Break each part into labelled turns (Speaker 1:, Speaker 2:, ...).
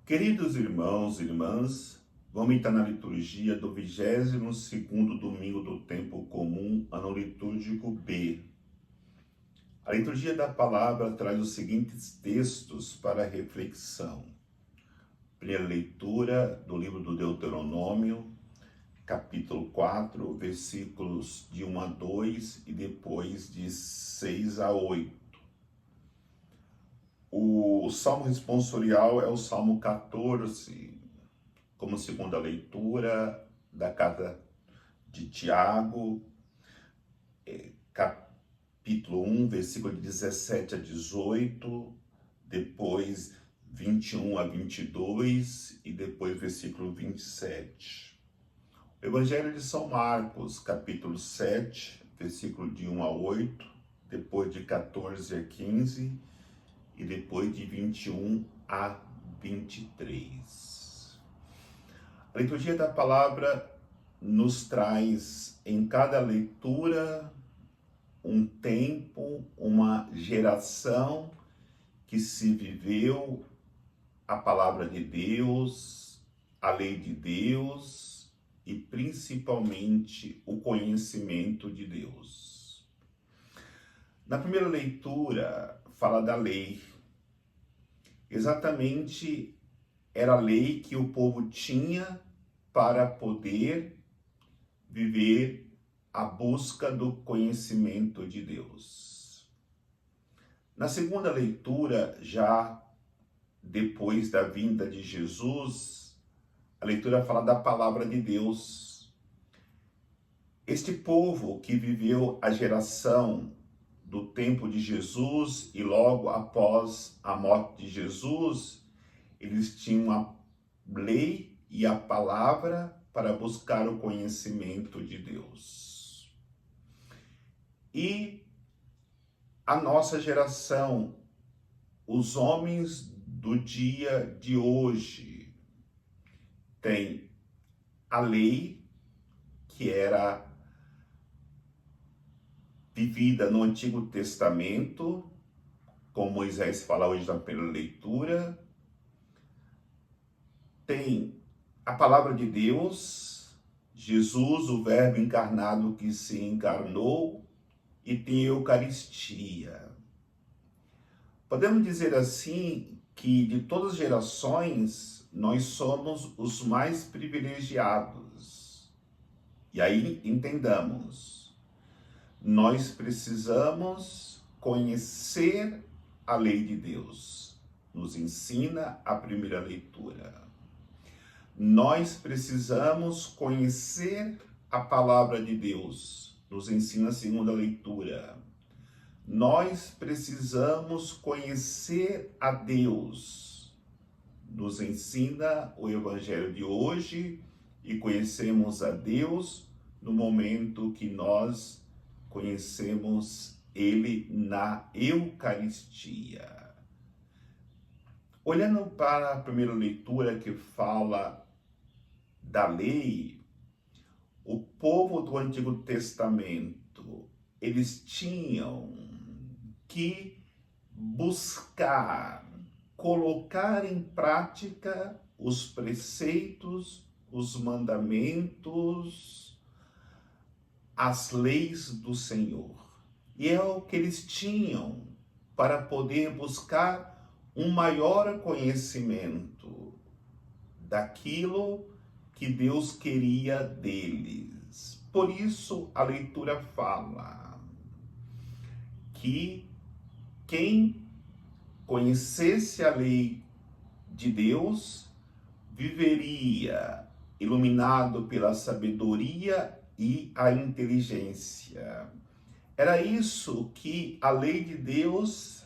Speaker 1: Queridos irmãos e irmãs, vamos entrar na liturgia do 22º domingo do tempo comum, ano litúrgico B. A liturgia da palavra traz os seguintes textos para reflexão. Primeira leitura do livro do Deuteronômio, capítulo 4, versículos de 1 a 2 e depois de 6 a 8. O salmo responsorial é o Salmo 14, como segunda leitura da carta de Tiago, capítulo 1, versículo de 17 a 18, depois 21 a 22 e depois versículo 27. O Evangelho de São Marcos, capítulo 7, versículo de 1 a 8, depois de 14 a 15 e depois de 21 a 23. A liturgia da palavra nos traz em cada leitura um tempo, uma geração que se viveu a palavra de Deus, a lei de Deus e principalmente o conhecimento de Deus. Na primeira leitura, fala da lei. Exatamente era a lei que o povo tinha para poder viver a busca do conhecimento de Deus. Na segunda leitura, já depois da vinda de Jesus, a leitura fala da palavra de Deus. Este povo que viveu a geração do tempo de Jesus e logo após a morte de Jesus, eles tinham a lei e a palavra para buscar o conhecimento de Deus. E a nossa geração, os homens do dia de hoje, tem a lei que era vivida no Antigo Testamento, como Moisés fala hoje na primeira leitura. Tem a palavra de Deus, Jesus, o Verbo encarnado que se encarnou, e tem a Eucaristia. Podemos dizer assim que de todas as gerações, nós somos os mais privilegiados. E aí entendamos, nós precisamos conhecer a lei de Deus, nos ensina a primeira leitura. Nós precisamos conhecer a palavra de Deus, nos ensina a segunda leitura. Nós precisamos conhecer a Deus, nos ensina o Evangelho de hoje, e conhecemos a Deus no momento que nós conhecemos Ele na Eucaristia. Olhando para a primeira leitura que fala da lei, o povo do Antigo Testamento, eles tinham que buscar, colocar em prática os preceitos, os mandamentos, as leis do Senhor. E é o que eles tinham para poder buscar um maior conhecimento daquilo que Deus queria deles. Por isso a leitura fala que quem conhecesse a lei de Deus viveria iluminado pela sabedoria e a inteligência. Era isso que a lei de Deus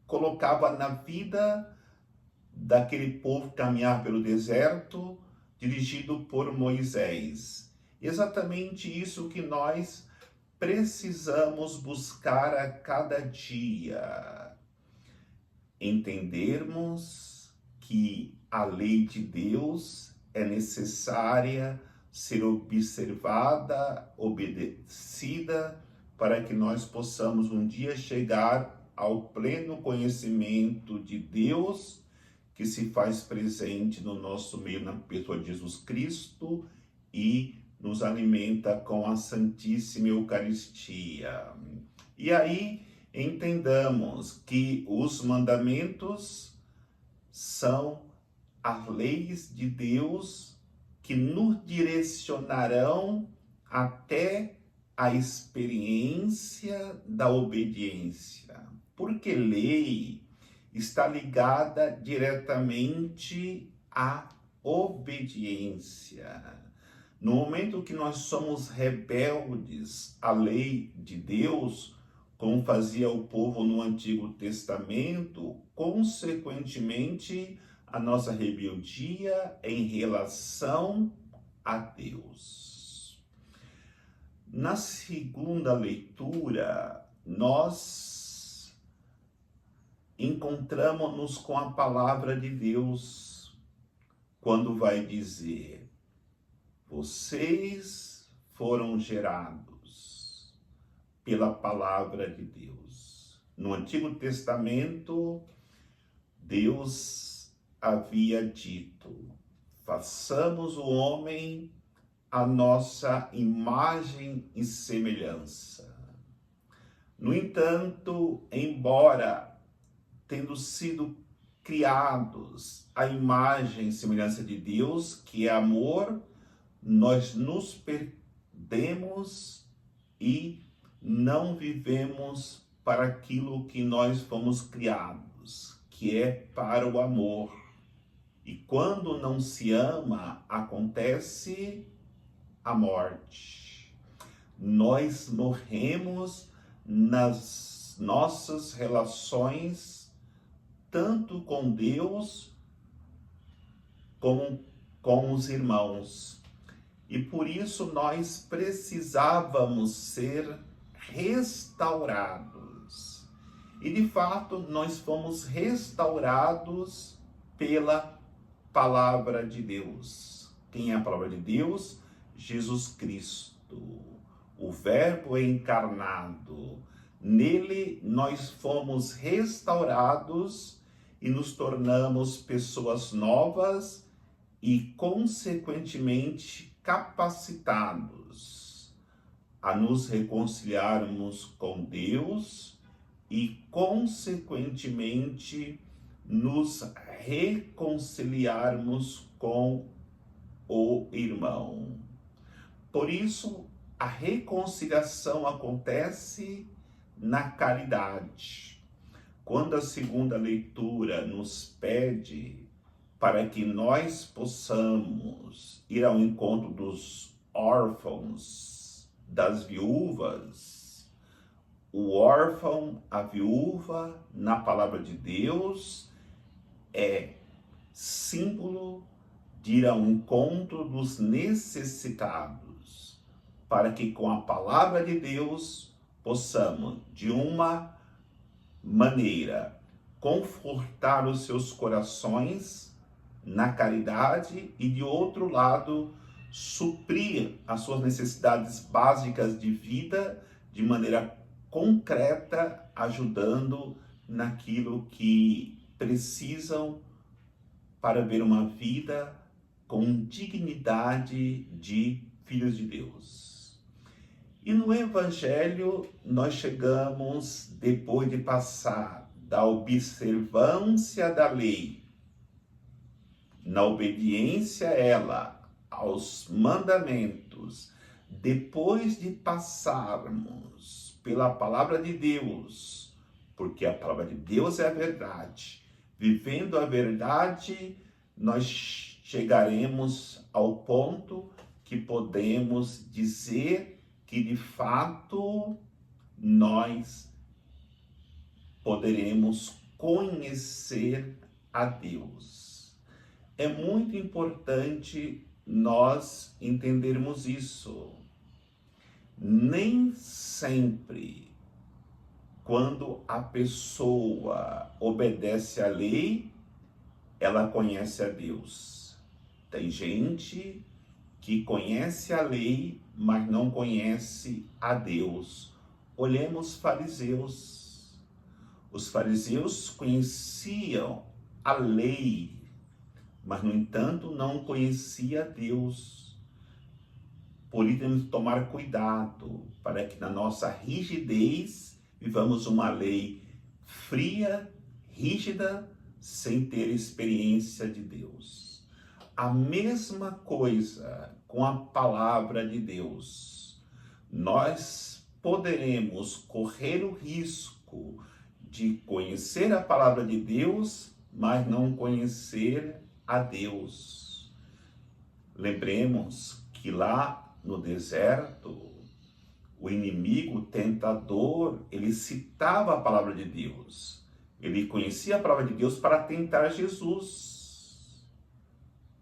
Speaker 1: colocava na vida daquele povo caminhar pelo deserto, dirigido por Moisés. Exatamente isso que nós precisamos buscar a cada dia. Entendermos que a lei de Deus é necessária ser observada, obedecida, para que nós possamos um dia chegar ao pleno conhecimento de Deus, que se faz presente no nosso meio na pessoa de Jesus Cristo e nos alimenta com a Santíssima Eucaristia. E aí entendamos que os mandamentos são as leis de Deus que nos direcionarão até a experiência da obediência. Porque lei está ligada diretamente à obediência. No momento que nós somos rebeldes à lei de Deus, como fazia o povo no Antigo Testamento, consequentemente, a nossa rebeldia em relação a Deus. Na segunda leitura, nós encontramos-nos com a palavra de Deus, quando vai dizer: vocês foram gerados pela palavra de Deus. No Antigo Testamento, Deus havia dito: façamos o homem a nossa imagem e semelhança. No entanto, embora tendo sido criados à imagem e semelhança de Deus, que é amor, nós nos perdemos e não vivemos para aquilo que nós fomos criados, que é para o amor. E quando não se ama, acontece a morte. Nós morremos nas nossas relações, tanto com Deus como com os irmãos. E por isso nós precisávamos ser restaurados. E de fato nós fomos restaurados pela palavra de Deus. Quem é a palavra de Deus? Jesus Cristo, o Verbo encarnado. Nele nós fomos restaurados e nos tornamos pessoas novas e, consequentemente, capacitados a nos reconciliarmos com Deus e, consequentemente, nos reconciliarmos com o irmão. Por isso, a reconciliação acontece na caridade. Quando a segunda leitura nos pede para que nós possamos ir ao encontro dos órfãos, das viúvas, o órfão, a viúva, na palavra de Deus, é símbolo de ir ao encontro dos necessitados, para que com a palavra de Deus possamos, de uma maneira, confortar os seus corações na caridade e, de outro lado, suprir as suas necessidades básicas de vida de maneira concreta, ajudando naquilo que precisam para ver uma vida com dignidade de filhos de Deus. E no Evangelho nós chegamos, depois de passar da observância da lei, na obediência a ela, aos mandamentos, depois de passarmos pela palavra de Deus, porque a palavra de Deus é a verdade, vivendo a verdade, nós chegaremos ao ponto que podemos dizer que, de fato, nós poderemos conhecer a Deus. É muito importante nós entendermos isso. Nem sempre, quando a pessoa obedece à lei, ela conhece a Deus. Tem gente que conhece a lei, mas não conhece a Deus. Olhemos fariseus. Os fariseus conheciam a lei, mas, no entanto, não conhecia Deus. Por isso, temos que tomar cuidado para que na nossa rigidez vivamos uma lei fria, rígida, sem ter experiência de Deus. A mesma coisa com a palavra de Deus. Nós poderemos correr o risco de conhecer a palavra de Deus, mas não conhecer a Deus. Lembremos que lá no deserto, o inimigo o tentador, ele citava a palavra de Deus. Ele conhecia a palavra de Deus para tentar Jesus.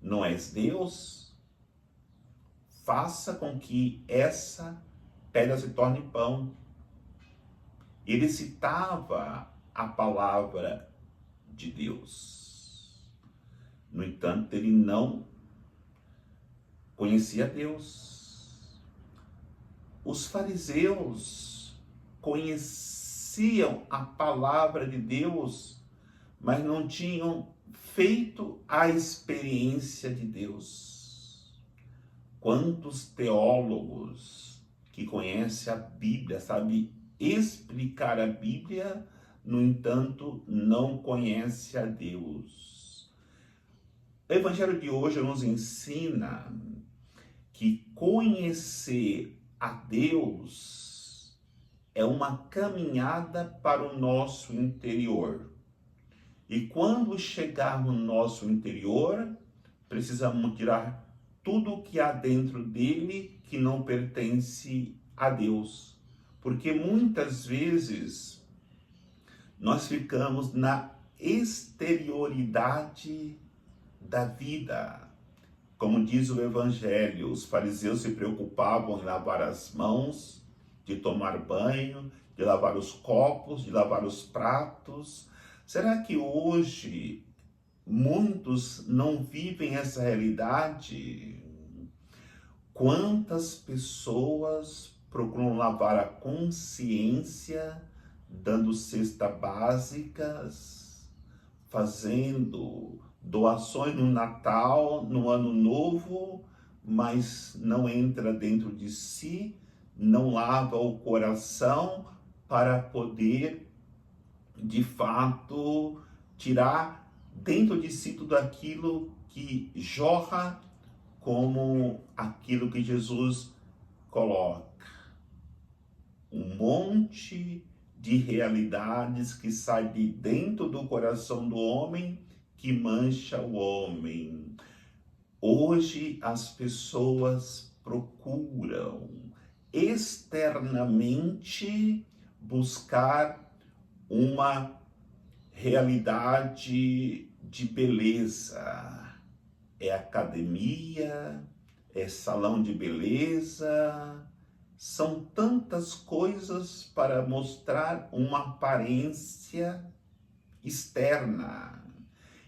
Speaker 1: Não és Deus? Faça com que essa pedra se torne pão. Ele citava a palavra de Deus. No entanto, ele não conhecia Deus. Os fariseus conheciam a palavra de Deus, mas não tinham feito a experiência de Deus. Quantos teólogos que conhecem a Bíblia, sabem explicar a Bíblia, no entanto, não conhece a Deus. O Evangelho de hoje nos ensina que conhecer a Deus é uma caminhada para o nosso interior. E quando chegarmos no nosso interior, precisamos tirar tudo o que há dentro dele que não pertence a Deus. Porque muitas vezes nós ficamos na exterioridade da vida. Como diz o Evangelho, os fariseus se preocupavam em lavar as mãos, de tomar banho, de lavar os copos, de lavar os pratos. Será que hoje muitos não vivem essa realidade? Quantas pessoas procuram lavar a consciência, dando cestas básicas, fazendo doações no Natal, no Ano Novo, mas não entra dentro de si, não lava o coração para poder, de fato, tirar dentro de si tudo aquilo que jorra como aquilo que Jesus coloca. Um monte de realidades que sai de dentro do coração do homem, que mancha o homem. Hoje as pessoas procuram externamente buscar uma realidade de beleza. É academia, é salão de beleza, são tantas coisas para mostrar uma aparência externa.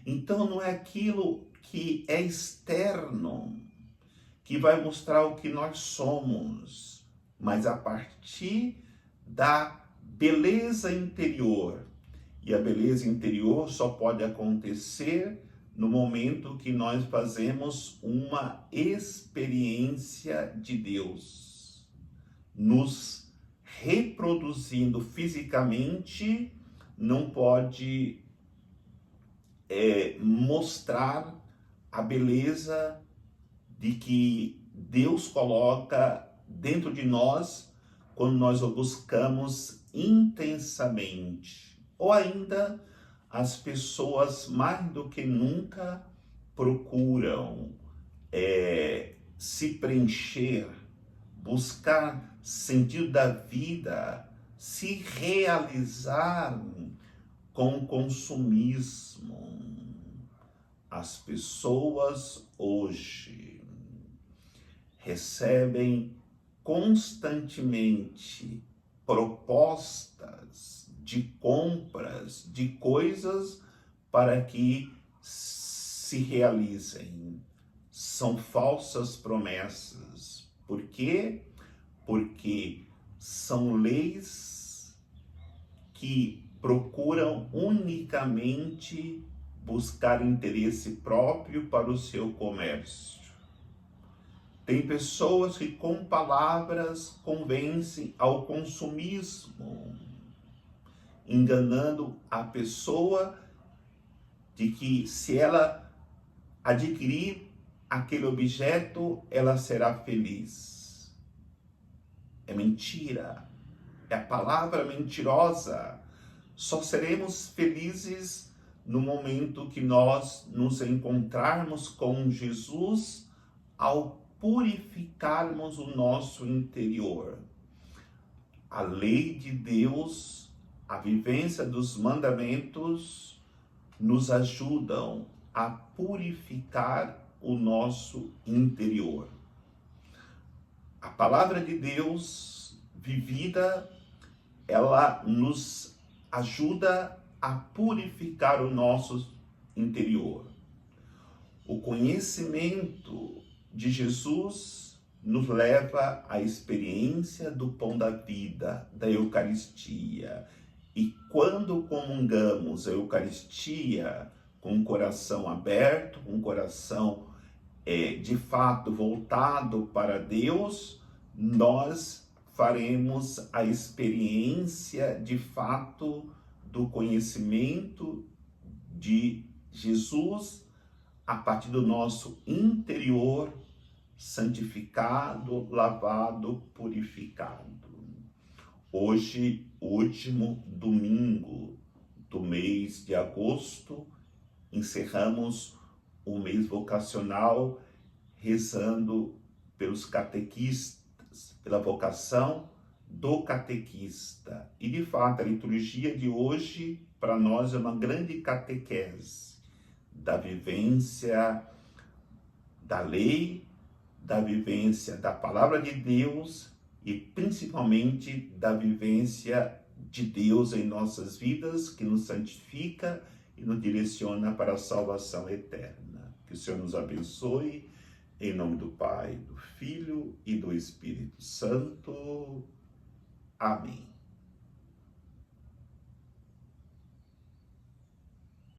Speaker 1: Então não é aquilo que é externo que vai mostrar o que nós somos, mas a partir da beleza interior. E a beleza interior só pode acontecer no momento que nós fazemos uma experiência de Deus, nos reproduzindo fisicamente, não pode mostrar a beleza de que Deus coloca dentro de nós quando nós o buscamos intensamente. Ou ainda, as pessoas mais do que nunca procuram se preencher, buscar sentido da vida, se realizar com o consumismo. As pessoas hoje recebem constantemente propostas de compras de coisas para que se realizem. São falsas promessas. Por quê? Porque são leis que procuram unicamente buscar interesse próprio para o seu comércio. Tem pessoas que com palavras convencem ao consumismo, enganando a pessoa de que se ela adquirir aquele objeto, ela será feliz. É mentira, é a palavra mentirosa. Só seremos felizes no momento que nós nos encontrarmos com Jesus, ao purificarmos o nosso interior. A lei de Deus, a vivência dos mandamentos, nos ajudam a purificar o nosso interior. A palavra de Deus vivida, ela nos ajuda a purificar o nosso interior. O conhecimento de Jesus nos leva à experiência do pão da vida, da Eucaristia. E quando comungamos a Eucaristia com o coração aberto, com o coração de fato voltado para Deus, nós faremos a experiência de fato do conhecimento de Jesus a partir do nosso interior santificado, lavado, purificado. Hoje, último domingo do mês de agosto, encerramos o mês vocacional rezando pelos catequistas, pela vocação do catequista. E de fato, a liturgia de hoje para nós é uma grande catequese da vivência da lei, da vivência da palavra de Deus e principalmente da vivência de Deus em nossas vidas, que nos santifica e nos direciona para a salvação eterna. Que o Senhor nos abençoe, em nome do Pai, do Filho e do Espírito Santo. Amém.